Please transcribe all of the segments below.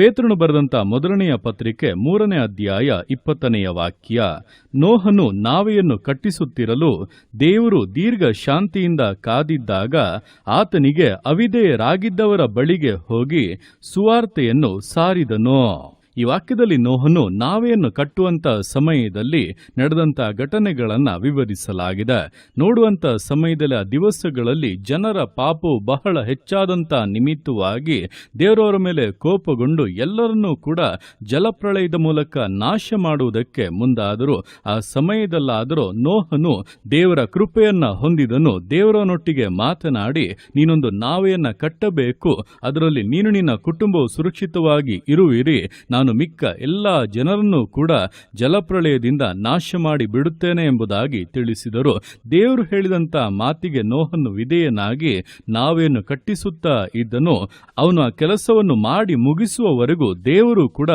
ಪೇತ್ರನು ಬರೆದಂತ ಮೊದಲನೆಯ ಪತ್ರಿಕೆ 3ನೇ ಅಧ್ಯಾಯ 20ನೇ ವಾಕ್ಯ. ನೋಹನು ನಾವೆಯನ್ನು ಕಟ್ಟಿಸುತ್ತಿರಲು ದೇವರು ದೀರ್ಘ ಶಾಂತಿಯಿಂದ ಕಾದಿದ್ದಾಗ ಆತನಿಗೆ ಅವಿಧೇಯರಾಗಿದ್ದವರ ಬಳಿಗೆ ಹೋಗಿ ಸುವಾರ್ತೆಯನ್ನು ಸಾರಿದನು. ಈ ವಾಕ್ಯದಲ್ಲಿ ನೋಹನು ನಾವೆಯನ್ನು ಕಟ್ಟುವಂತ ಸಮಯದಲ್ಲಿ ನಡೆದಂತ ಘಟನೆಗಳನ್ನು ವಿವರಿಸಲಾಗಿದೆ. ನೋಡುವಂತ ಸಮಯದಲ್ಲಿ ಆ ದಿವಸಗಳಲ್ಲಿ ಜನರ ಪಾಪವು ಬಹಳ ಹೆಚ್ಚಾದಂತ ನಿಮಿತ್ತವಾಗಿ ದೇವರವರ ಮೇಲೆ ಕೋಪಗೊಂಡು ಎಲ್ಲರನ್ನೂ ಕೂಡ ಜಲಪ್ರಳಯದ ಮೂಲಕ ನಾಶ ಮಾಡುವುದಕ್ಕೆ ಮುಂದಾದರು. ಆ ಸಮಯದಲ್ಲಾದರೂ ನೋಹನು ದೇವರ ಕೃಪೆಯನ್ನ ಹೊಂದಿದನು. ದೇವರನೊಟ್ಟಿಗೆ ಮಾತನಾಡಿ, ನೀನೊಂದು ನಾವೆಯನ್ನ ಕಟ್ಟಬೇಕು, ಅದರಲ್ಲಿ ನೀನು ನಿನ್ನ ಕುಟುಂಬವು ಸುರಕ್ಷಿತವಾಗಿ ಇರುವಿರಿ, ನಾನು ಮಿಕ್ಕ ಎಲ್ಲ ಜನರನ್ನು ಕೂಡ ಜಲಪ್ರಳಯದಿಂದ ನಾಶ ಮಾಡಿ ಬಿಡುತ್ತೇನೆ ಎಂಬುದಾಗಿ ತಿಳಿಸಿದರು. ದೇವರು ಹೇಳಿದಂತ ಮಾತಿಗೆ ನೋಹನು ವಿಧೇಯನಾಗಿ ನಾವೆಯನ್ನು ಕಟ್ಟಿಸುತ್ತಾ ಇದ್ದನು. ಅವನು ಆ ಕೆಲಸವನ್ನು ಮಾಡಿ ಮುಗಿಸುವವರೆಗೂ ದೇವರು ಕೂಡ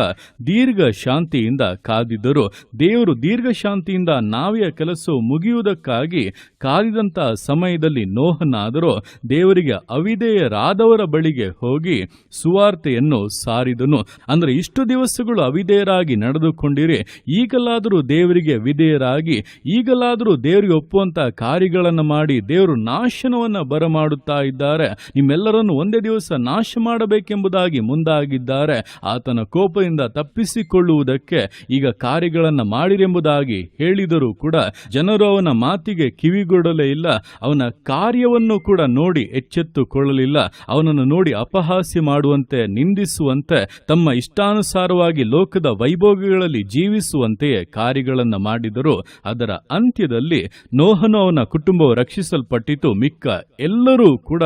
ದೀರ್ಘ ಶಾಂತಿಯಿಂದ ಕಾದಿದ್ದರು. ದೇವರು ದೀರ್ಘ ಶಾಂತಿಯಿಂದ ನಾವೆಯ ಕೆಲಸವು ಮುಗಿಯುವುದಕ್ಕಾಗಿ ಕಾದಿದಂತ ಸಮಯದಲ್ಲಿ ನೋಹನಾದರೂ ದೇವರಿಗೆ ಅವಿಧೇಯರಾದವರ ಬಳಿಗೆ ಹೋಗಿ ಸುವಾರ್ತೆಯನ್ನು ಸಾರಿದನು. ಅಂದ್ರೆ ಇಷ್ಟು ದಿವಸಗಳು ಅವಿಧೇಯರಾಗಿ ನಡೆದುಕೊಂಡಿರಿ, ಈಗಲಾದರೂ ದೇವರಿಗೆ ವಿಧೇಯರಾಗಿ, ಈಗಲಾದರೂ ದೇವರಿಗೆ ಒಪ್ಪುವಂತ ಕಾರ್ಯಗಳನ್ನು ಮಾಡಿ ದೇವರು ನಾಶನವನ್ನ ಬರಮಾಡುತ್ತಾ ಇದ್ದಾರೆ, ನಿಮ್ಮೆಲ್ಲರನ್ನು ಒಂದೇ ದಿವಸ ನಾಶ ಮಾಡಬೇಕೆಂಬುದಾಗಿ ಮುಂದಾಗಿದ್ದಾರೆ. ಆತನ ಕೋಪದಿಂದ ತಪ್ಪಿಸಿಕೊಳ್ಳುವುದಕ್ಕೆ ಈಗ ಕಾರ್ಯಗಳನ್ನು ಮಾಡಿರೆಂಬುದಾಗಿ ಹೇಳಿದರೂ ಕೂಡ ಜನರು ಅವನ ಮಾತಿಗೆ ಕಿವಿಗೊಡಲೇ ಇಲ್ಲ. ಅವನ ಕಾರ್ಯವನ್ನು ಕೂಡ ನೋಡಿ ಎಚ್ಚೆತ್ತುಕೊಳ್ಳಲಿಲ್ಲ. ಅವನನ್ನು ನೋಡಿ ಅಪಹಾಸ್ಯ ಮಾಡುವಂತೆ, ನಿಂದಿಸುವಂತೆ, ತಮ್ಮ ಇಷ್ಟಾನುಸಾರವಾಗಿ ಲೋಕದ ವೈಭೋಗಗಳಲ್ಲಿ ಜೀವಿಸುವಂತೆಯೇ ಕಾರ್ಯಗಳನ್ನು ಮಾಡಿದರು. ಅದರ ಅಂತ್ಯದಲ್ಲಿ ನೋಹನು ಅವನ ಕುಟುಂಬವು ರಕ್ಷಿಸಲ್ಪಟ್ಟಿತು. ಮಿಕ್ಕ ಎಲ್ಲರೂ ಕೂಡ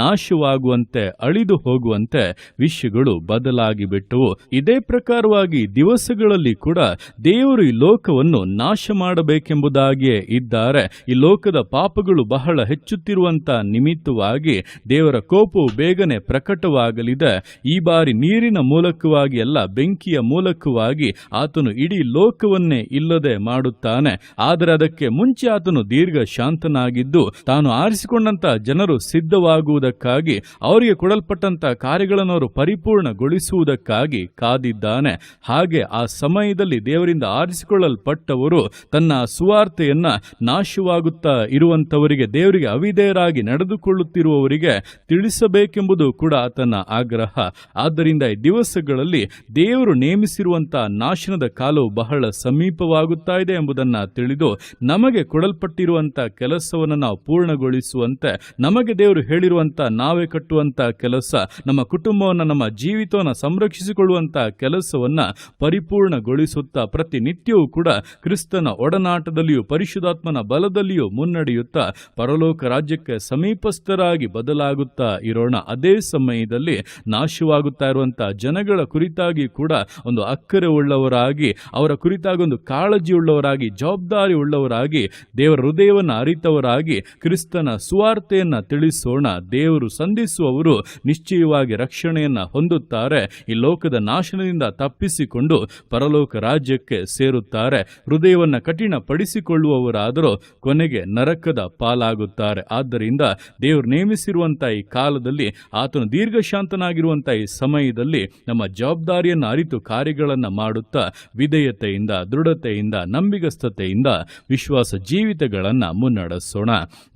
ನಾಶವಾಗುವಂತೆ, ಅಳಿದು ಹೋಗುವಂತೆ ವಿಷಯಗಳು ಬದಲಾಗಿ ಬಿಟ್ಟವು. ಇದೇ ಪ್ರಕಾರವಾಗಿ ದಿವಸಗಳಲ್ಲಿ ಕೂಡ ದೇವರು ಈ ಲೋಕವನ್ನು ನಾಶ ಮಾಡಬೇಕೆಂಬುದಾಗಿಯೇ ಇದ್ದಾರೆ. ಈ ಲೋಕದ ಪಾಪಗಳು ಬಹಳ ಹೆಚ್ಚುತ್ತಿರುವಂತ ನಿಮಿತ್ತವಾಗಿ ದೇವರ ಕೋಪವು ಬೇಗನೆ ಪ್ರಕಟವಾಗಲಿದೆ. ಈ ಬಾರಿ ನೀರಿನ ಮೂಲಕವಾಗಿ ಅಲ್ಲ, ಬೆಂಕಿಯ ಮೂಲಕವಾಗಿ ಆತನು ಇಡೀ ಲೋಕವನ್ನೇ ಇಲ್ಲದೆ ಮಾಡುತ್ತಾನೆ. ಆದರೆ ಅದಕ್ಕೆ ಮುಂಚೆ ಆತನು ದೀರ್ಘ ಶಾಂತನಾಗಿದ್ದು ತಾನು ಆರಿಸಿಕೊಂಡಂತ ಜನರು ಸಿದ್ಧವಾಗುವುದಕ್ಕಾಗಿ, ಅವರಿಗೆ ಕೊಡಲ್ಪಟ್ಟಂತ ಕಾರ್ಯಗಳನ್ನು ಅವರು ಪರಿಪೂರ್ಣಗೊಳಿಸುವುದಕ್ಕಾಗಿ ಕಾದಿದ್ದಾನೆ. ಹಾಗೆ ಆ ಸಮಯದಲ್ಲಿ ದೇವರಿಂದ ಆರಿಸಿಕೊಳ್ಳಲ್ಪಟ್ಟವರು ತನ್ನ ಸುವಾರ್ತೆಯನ್ನ ನಾಶವಾಗುತ್ತಾ ಇರುವಂತವರಿಗೆ, ದೇವರಿಗೆ ಅವಿಧೇಯರಾಗಿ ನಡೆದುಕೊಳ್ಳುತ್ತಿರುವವರಿಗೆ ತಿಳಿಸಬೇಕೆಂಬುದು ಕೂಡ ಆತನ ಆಗ್ರಹ. ಆದ್ದರಿಂದ ಈ ದಿವಸಗಳಲ್ಲಿ ದೇವರು ನೇಮಿಸಿರುವಂತಹ ನಾಶನದ ಕಾಲವು ಬಹಳ ಸಮೀಪವಾಗುತ್ತಾ ಇದೆ ಎಂಬುದನ್ನು ತಿಳಿದು ನಮಗೆ ಕೊಡಲ್ಪಟ್ಟಿರುವಂತಹ ಕೆಲಸವನ್ನು ನಾವು ಪೂರ್ಣಗೊಳಿಸುವಂತೆ, ನಮಗೆ ದೇವರು ಹೇಳಿರುವಂತಹ ನಾವೇ ಕಟ್ಟುವಂತಹ ಕೆಲಸ, ನಮ್ಮ ಕುಟುಂಬವನ್ನು, ನಮ್ಮ ಜೀವಿತವನ್ನು ಸಂರಕ್ಷಿಸಿಕೊಳ್ಳುವಂತಹ ಕೆಲಸವನ್ನ ಪರಿಪೂರ್ಣಗೊಳಿಸುತ್ತಾ ಪ್ರತಿನಿತ್ಯವೂ ಕೂಡ ಕ್ರಿಸ್ತನ ಒಡನಾಟದಲ್ಲಿಯೂ ಪರಿಶುದ್ಧಾತ್ಮನ ಬಲದಲ್ಲಿಯೂ ಮುನ್ನಡೆಯುತ್ತಾ ಪರಲೋಕ ರಾಜ್ಯಕ್ಕೆ ಸಮೀಪಸ್ಥರಾಗಿ ಬದಲಾಗುತ್ತಾ ಇರೋಣ. ಅದೇ ಸಮಯದಲ್ಲಿ ನಾಶವಾಗುತ್ತಾ ಇರುವಂತಹ ಜನಗಳ ಕುರಿತಾಗಿ ಕೂಡ ಒಂದು ಅಕ್ಕರೆ ಉಳ್ಳವರಾಗಿ, ಅವರ ಕುರಿತಾಗಿ ಒಂದು ಕಾಳಜಿ ಉಳ್ಳವರಾಗಿ, ಜವಾಬ್ದಾರಿ ಉಳ್ಳವರಾಗಿ, ದೇವರ ಹೃದಯವನ್ನು ಅರಿತವರಾಗಿ ಕ್ರಿಸ್ತನ ಸುವಾರ್ತೆಯನ್ನ ತಿಳಿಸೋಣ. ದೇವರು ಸಂಧಿಸುವವರು ನಿಶ್ಚಯವಾಗಿ ರಕ್ಷಣೆಯನ್ನ ಹೊಂದುತ್ತಾರೆ. ಈ ಲೋಕದ ನಾಶನದಿಂದ ತಪ್ಪಿಸಿಕೊಂಡು ಪರಲೋಕ ರಾಜ್ಯಕ್ಕೆ ಸೇರುತ್ತಾರೆ. ಹೃದಯವನ್ನ ಕಠಿಣಪಡಿಸಿಕೊಳ್ಳುವವರಾದರೂ ಕೊನೆಗೆ ನರಕದ ಪಾಲಾಗುತ್ತಾರೆ. ಆದ್ದರಿಂದ ದೇವರು ನೇಮಿಸಿರುವಂತಹ ಈ ಕಾಲದಲ್ಲಿ, ಆತನು ದೀರ್ಘಶಾಂತನಾಗಿರುವಂತಹ ಈ ಸಮಯದಲ್ಲಿ ನಮ್ಮ ಜವಾಬ್ದಾರಿಯನ್ನು ಅರಿತು ಕಾರ್ಯಗಳನ್ನು ಮಾಡುತ್ತಾ ವಿಧೇಯತೆಯಿಂದ, ದೃಢತೆಯಿಂದ, ನಂಬಿಗಸ್ತತೆಯಿಂದ ವಿಶ್ವಾಸ ಜೀವಿತಗಳನ್ನು ಮುನ್ನಡೆಸೋಣ.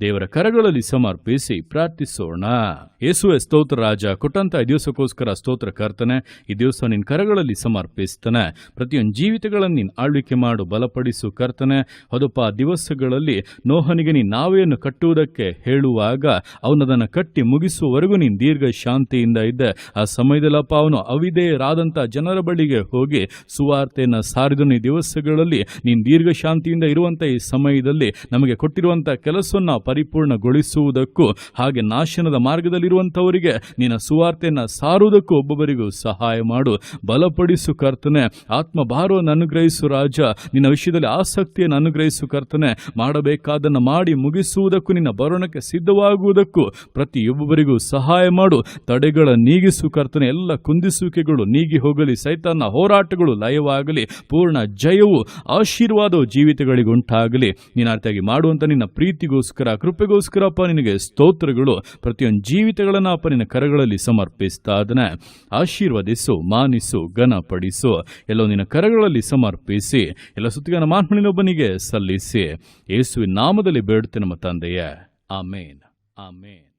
ದೇವರ ಕರಗಳಲ್ಲಿ ಸಮರ್ಪಿಸಿ ಪ್ರಾರ್ಥಿಸೋಣ. ಯೇಸುವೆ ಸ್ತೋತ್ರ ರಾಜ, ಕೊಟ್ಟಂತ ಈ ದಿವಸಕ್ಕೋಸ್ಕರ ಸ್ತೋತ್ರ ಕರ್ತನೆ. ಈ ದಿವಸ ನಿನ್ನ ಕರಗಳಲ್ಲಿ ಸಮರ್ಪಿಸ್ತಾನೆ. ಪ್ರತಿಯೊಂದು ಜೀವಿತಗಳನ್ನು ನೀನು ಆಳ್ವಿಕೆ ಮಾಡು, ಬಲಪಡಿಸು ಕರ್ತನೆ. ಹೊದಪ ದಿವಸಗಳಲ್ಲಿ ನೋಹನಿಗೆ ನೀನು ನಾವೆಯನ್ನು ಕಟ್ಟುವುದಕ್ಕೆ ಹೇಳುವಾಗ ಅವನದನ್ನು ಕಟ್ಟಿ ಮುಗಿಸುವವರೆಗೂ ನೀನು ದೀರ್ಘ ಶಾಂತಿಯಿಂದ ಇದ್ದೆ. ಆ ಸಮಯದಲ್ಲಪ್ಪ ಅವನು ಅವಿಧೇಯರಾದಂಥ ಜನರ ಬಳಿಗೆ ಹೋಗಿ ಸುವಾರ್ತೆಯನ್ನು ಸಾರಿದನು. ಈ ದಿವಸಗಳಲ್ಲಿ ನೀನು ದೀರ್ಘ ಶಾಂತಿಯಿಂದ ಇರುವಂಥ ಈ ಸಮಯದಲ್ಲಿ ನಮಗೆ ಕೊಟ್ಟಿರುವಂಥ ಕೆಲಸವನ್ನು ಪರಿಪೂರ್ಣಗೊಳಿಸುವುದಕ್ಕೂ, ಹಾಗೆ ನಾಶನದ ಮಾರ್ಗದಲ್ಲಿರುವಂಥವರಿಗೆ ನಿನ್ನ ಸುವಾರ್ತೆಯನ್ನು ಸಾರುವುದಕ್ಕೂ ಒಬ್ಬೊಬ್ಬರಿಗೂ ಸಹಾಯ ಮಾಡು, ಬಲಪಡಿಸು ಕರ್ತನೆ. ಆತ್ಮ ಭಾರವನ್ನು ಅನುಗ್ರಹಿಸು ರಾಜ, ನಿನ್ನ ವಿಷಯದಲ್ಲಿ ಆಸಕ್ತಿಯನ್ನು ಅನುಗ್ರಹಿಸು ಕರ್ತನೆ. ಮಾಡಬೇಕಾದನ್ನು ಮಾಡಿ ಮುಗಿಸುವುದಕ್ಕೂ, ನಿನ್ನ ಬರೋಣಕ್ಕೆ ಸಿದ್ಧವಾಗುವುದಕ್ಕೂ ಪ್ರತಿಯೊಬ್ಬರಿಗೂ ಸಹಾಯ ಮಾಡು. ತಡೆಗಳ ನೀಗಿಸು ಕರ್ತನೆ. ಎಲ್ಲ ಕುಂದಿಸುವಿಕೆಗಳು ನೀಗಿ ಹೋಗಲಿ ಆಗಲಿ, ಸೈತಾನನ ಹೋರಾಟಗಳು ಲಯವಾಗಲಿ, ಪೂರ್ಣ ಜಯವು ಆಶೀರ್ವಾದವು ಜೀವಿತಗಳಿಗುಂಟಾಗಲಿ. ನೀನು ಆ ರೀತಿಯಾಗಿ ಮಾಡುವಂಥ ನಿನ್ನ ಪ್ರೀತಿಗೋಸ್ಕರ, ಕೃಪೆಗೋಸ್ಕರಪ್ಪ ನಿನಗೆ ಸ್ತೋತ್ರಗಳು. ಪ್ರತಿಯೊಂದು ಜೀವಿತಗಳನ್ನು ಅಪ್ಪ ನಿನ್ನ ಕರಗಳಲ್ಲಿ ಸಮರ್ಪಿಸ್ತಾ ಅದನ್ನ ಆಶೀರ್ವದಿಸು, ಮಾನಿಸು, ಘನಪಡಿಸು. ಎಲ್ಲೋ ನಿನ್ನ ಕರಗಳಲ್ಲಿ ಸಮರ್ಪಿಸಿ ಎಲ್ಲ ಸುತ್ತಿಗನ ಮಾನ್ಮನಿನೊಬ್ಬನಿಗೆ ಸಲ್ಲಿಸಿ ಯೇಸುವಿನ ನಾಮದಲ್ಲಿ ಬೇಡುತ್ತೆ ನಮ್ಮ ತಂದೆಯೇ. ಆಮೇನ್, ಆಮೇನ್.